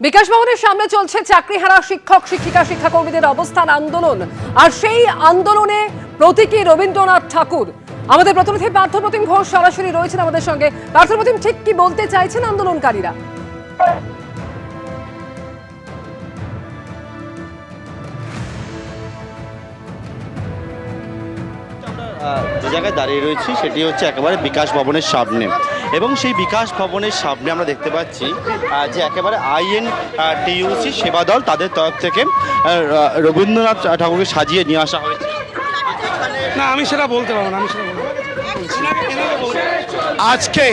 বিকাশ ভবনের সামনে চলছে চাকরিহারা শিক্ষক শিক্ষিকা শিক্ষাকর্মীদের অবস্থান আন্দোলন, আর সেই আন্দোলনে প্রতীকী রবীন্দ্রনাথ ঠাকুর। আমাদের প্রতিনিধি পার্থপ্রতিম ঘোষ সরাসরি রয়েছেন আমাদের সঙ্গে। পার্থপ্রতিম, ঠিক কি বলতে চাইছেন আন্দোলনকারীরা? যে জায়গায় দাঁড়িয়ে রয়েছি সেটি হচ্ছে একেবারে বিকাশ ভবনের সামনে, এবং সেই বিকাশ ভবনের সামনে আমরা দেখতে পাচ্ছি যে একেবারে INTUC সেবা দল তাদের তরফ থেকে রবীন্দ্রনাথ ঠাকুরকে সাজিয়ে নিয়ে আসা হয়েছে। না, আমি সেটা বলতে পারবো না। আজকে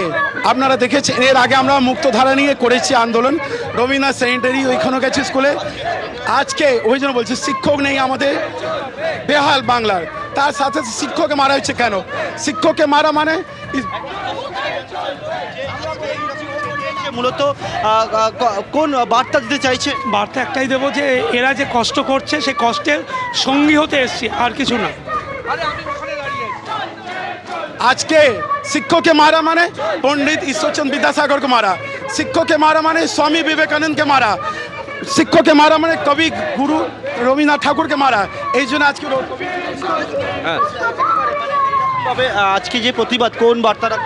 আপনারা দেখেছেন, এর আগে আমরা মুক্তধারা নিয়ে করেছি আন্দোলন, রবীন্দ্রনাথ সেনিটারি ওইখানে গেছি স্কুলে। আজকে ওই জন্য বলছি, শিক্ষক নেই আমাদের বেহাল বাংলার, তার সাথে শিক্ষককে মারা হচ্ছে কেন? শিক্ষককে মারা মানে মূলত কোন বার্তা দিতে চাইছে? বার্তা একটাই দেবো যে এরা যে কষ্ট করছে সেই কষ্টের সঙ্গী হতে এসছি, আর কিছু না। আজকে শিক্ষককে মারা মানে পণ্ডিত ঈশ্বরচন্দ্র বিদ্যাসাগরকে মারা, শিক্ষককে মারা মানে স্বামী বিবেকানন্দকে মারা, শিক্ষককে মারা মানে কবি গুরু রবীন্দ্রনাথ ঠাকুরকে মারা। এই জন্য আজকে তবে আজকে যে প্রতিবাদ, কোন বার্তাটা?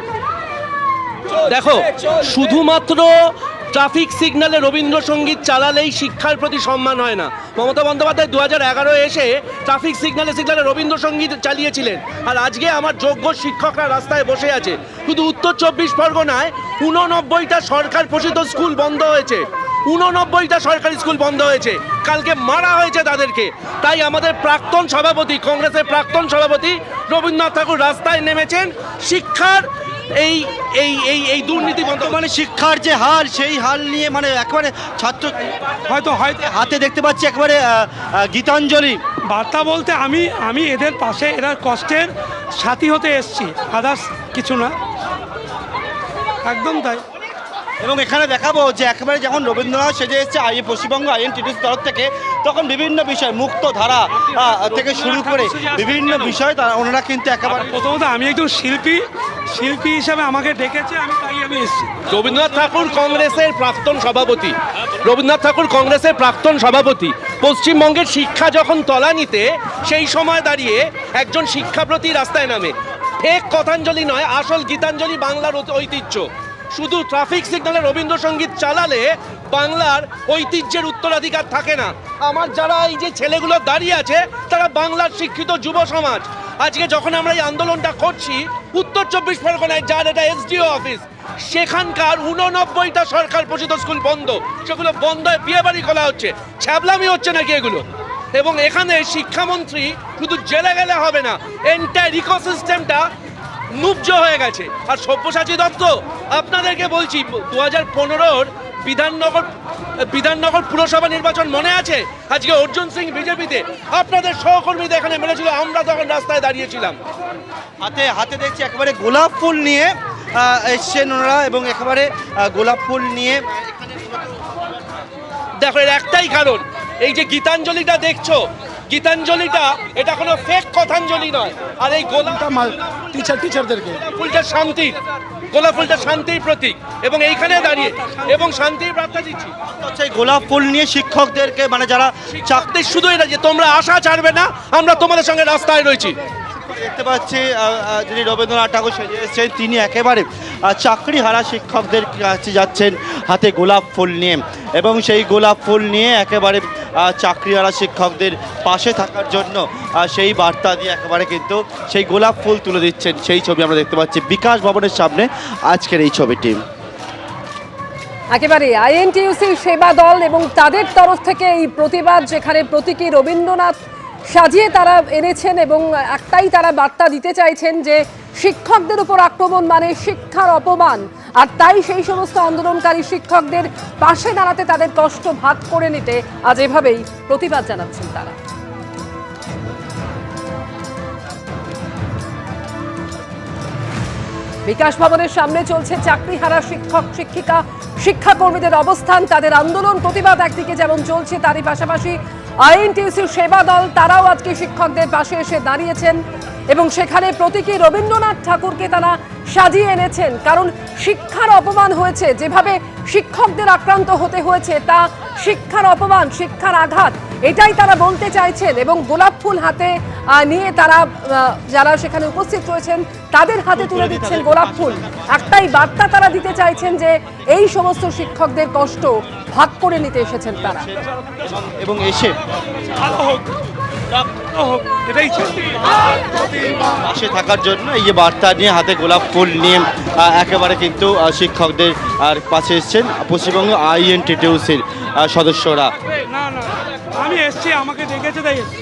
দেখো, শুধুমাত্র ট্রাফিক সিগন্যালে রবীন্দ্রসঙ্গীত চালালেই শিক্ষার প্রতি সম্মান হয় না। মমতা বন্দ্যোপাধ্যায় 2011 এসে ট্রাফিক সিগন্যালে রবীন্দ্রসঙ্গীত চালিয়েছিলেন, আর আজকে আমার যোগ্য শিক্ষকরা রাস্তায় বসে আছে। শুধু উত্তর 24 পরগনায় 89টা সরকার পোষিত স্কুল বন্ধ হয়েছে, 89টা সরকারি স্কুল বন্ধ হয়েছে, কালকে মারা হয়েছে তাদেরকে। তাই আমাদের প্রাক্তন সভাপতি, কংগ্রেসের প্রাক্তন সভাপতি রবীন্দ্রনাথ ঠাকুর রাস্তায় নেমেছেন শিক্ষার এই দুর্নীতি বন্ধ। মানে শিক্ষার যে হাল, সেই হাল নিয়ে মানে একেবারে ছাত্র হয়তো হাতে দেখতে পাচ্ছি একেবারে গীতাঞ্জলি। বার্তা বলতে আমি এদের পাশে, এরা কষ্টের সাথী হতে এসছি, আদার্স কিছু না। একদম তাই। এবং এখানে দেখাবো যে একেবারে যখন রবীন্দ্রনাথ সেজে এসছে পশ্চিমবঙ্গ INTUC তরফ থেকে, তখন বিভিন্ন বিষয়, মুক্ত ধারা থেকে শুরু করে বিভিন্ন বিষয় ওনারা কিন্তু একেবারে। প্রথমত আমি একজন শিল্পী হিসাবে আমাকে ডেকেছে, আমি এসেছি। রবীন্দ্রনাথ ঠাকুর কংগ্রেসের প্রাক্তন সভাপতি। পশ্চিমবঙ্গের শিক্ষা যখন তলানিতে, সেই সময় দাঁড়িয়ে একজন শিক্ষাপ্রতি রাস্তায় নামে। ফেক কথাঞ্জলি নয়, আসল গীতাঞ্জলি বাংলার ঐতিহ্য। শুধু ট্রাফিক সিগন্যালে রবীন্দ্রসঙ্গীত চালালে বাংলার ঐতিহ্যের উত্তরাধিকার থাকে না। আমার যারা এই যে ছেলেগুলো দাঁড়িয়ে আছে, তারা বাংলার শিক্ষিত যুব সমাজ। আজকে যখন আমরা এই আন্দোলনটা করছি, উত্তর 24 পরগনায়, যার এটা SDO অফিস, সেখানকার 89টা সরকার পোষিত স্কুল বন্ধ। সেগুলো বন্ধ হয়ে বিয়ে বাড়ি খোলা হচ্ছে। ছ্যাবলামি হচ্ছে নাকি এগুলো? এবং এখানে শিক্ষামন্ত্রী শুধু জেলে গেলে হবে না, এন্টায়ার ইকোসিস্টেমটা নুব্জ হয়ে গেছে। আর সব্যসাচী দত্ত, আপনাদেরকে বলছি, 2015 বিধাননগর পুরসভা নির্বাচন মনে আছে? আজকে অর্জুন সিং বিজেপিতে, আপনাদের সহকর্মীদের এখানে মেরেছিল, আমরা তখন রাস্তায় দাঁড়িয়েছিলাম। হাতে দেখছি একেবারে গোলাপ ফুল নিয়ে এসছেন ওনারা, এবং একেবারে গোলাপ ফুল নিয়ে দেখো, এর একটাই কারণ, এই যে গীতাঞ্জলিটা দেখছো, গীতাঞ্জলিটা এটা কোনো ফেক কথাঞ্জলি নয়। আর এই টিচারদেরকে গোলাপ ফুলটা শান্তির প্রতীক, এবং এইখানে দাঁড়িয়ে এবং শান্তির বার্তা দিচ্ছি। এই গোলাপ ফুল নিয়ে শিক্ষকদেরকে, মানে যারা চাকরি, শুধু এটা যে তোমরা আশা ছাড়বে না, আমরা তোমাদের সঙ্গে রাস্তায় রয়েছি। দেখতে পাচ্ছি যিনি রবীন্দ্রনাথ ঠাকুর সেজে এসেছেন, তিনি একেবারে চাকরি হারা শিক্ষকদের কাছে যাচ্ছেন হাতে গোলাপ ফুল নিয়ে, এবং সেই গোলাপ ফুল নিয়ে একেবারে চাকরি হারা শিক্ষকদের পাশে থাকার জন্য সেই বার্তা দিয়ে একেবারে কিন্তু সেই গোলাপ ফুল তুলে দিচ্ছেন। সেই ছবি আমরা দেখতে পাচ্ছি বিকাশ ভবনের সামনে আজকের এই ছবিটি। একেবারে INTUC সেবা দল এবং তাদের তরফ থেকে এই প্রতিবাদ, যেখানে প্রতীকী রবীন্দ্রনাথ সাজিয়ে তারা এনেছেন, এবং একটাই তারা বার্তা দিতে চাইছেন যে শিক্ষকদের উপর আক্রমণ মানে শিক্ষার অপমান। আর তাই সেই সমস্ত আন্দোলনকারী শিক্ষকদের পাশে দাঁড়াতে, তাদের কষ্ট ভাগ করে নিতে আজ এভাবেই প্রতিবাদ জানাচ্ছেন তারা। বিকাশ ভবনের সামনে চলছে চাকরিহারা শিক্ষক শিক্ষিকা শিক্ষাকর্মীদের অবস্থান, তাদের আন্দোলন প্রতিবাদ একদিকে যেমন চলছে, তারই পাশাপাশি INTUC সেবা দল তারাও আজকে শিক্ষকদের পাশে এসে দাঁড়িয়েছেন। এবং সেখানে প্রতীকী রবীন্দ্রনাথ ঠাকুরকে তারা সাজিয়ে এনেছেন। কারণ শিক্ষার অপমান হয়েছে, যেভাবে শিক্ষকদের আক্রান্ত হতে হয়েছে তা শিক্ষার অপমান, শিক্ষার আঘাত, এটাই তারা বলতে চাইছেন। এবং গোলাপ ফুল হাতে নিয়ে তারা যারা সেখানে উপস্থিত রয়েছেন তাদের হাতে তুলে দিচ্ছেন গোলাপ ফুল। একটাই বার্তা তারা দিতে চাইছেন যে এই সমস্ত শিক্ষকদের কষ্ট ভাগ করে নিতে এসেছেন তারা। এবং এসে ভালো হোক, ভালো হোক, এটাই চাই। পাশে থাকার জন্য এই যে বার্তা নিয়ে হাতে গোলাপ ফুল নিয়ে একেবারে কিন্তু শিক্ষকদের আর পাশে এসছেন পশ্চিমবঙ্গ INTTUC-র সদস্যরা। না না, আমি এসছি, আমাকে ডেকেছে তাই এসছি।